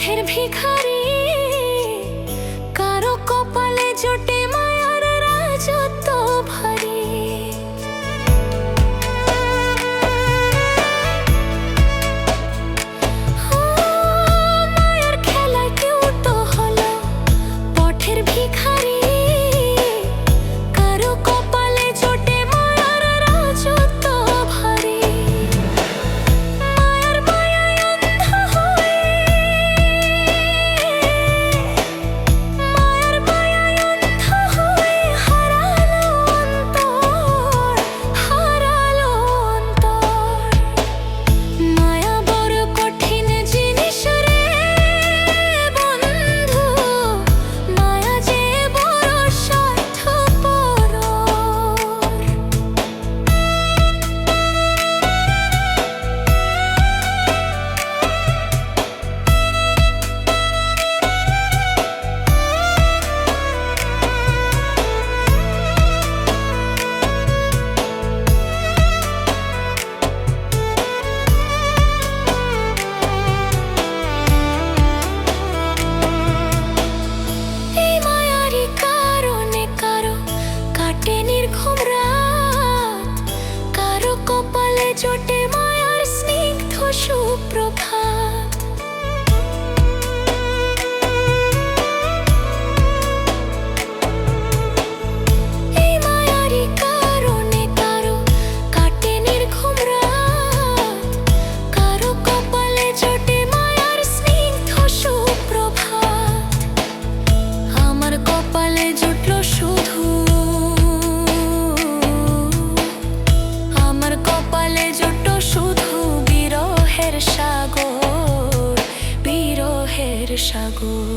পথের ভিখারি, কারো কপালে জোটে মায়ার রাজত্ব ভারী। মায়ার খেলায় কেউ তো হলো পথের ভিখারি, কারো কপালে জোটে মায়ার রাজত্ব ভারী। মায়ার মায়ায় অন্ধ হয়ে, মায়ার মায়ায় অন্ধ হয়ে হারালো অন্তর, হারালো অন্তর। মায়া বড় কঠিন জিনিস রে বন্ধু, মায়া যে বড় স্বার্থপর। এই মায়ারই কারণে কারো কাটে নির্ঘুম রাত, কারো কপালে জোটে মায়ার স্নিগ্ধ সুপ্রভাত। এই মায়ারই কারণে কারো কাটে নির্ঘুম রাত, কারো কপালে জোটে মায়ার স্নিগ্ধ সুপ্রভাত। আমার কপালে জুটলো শুধু, আমার কপালে জুটলো শুধু বিরহের সাগর, বিরহের সাগর।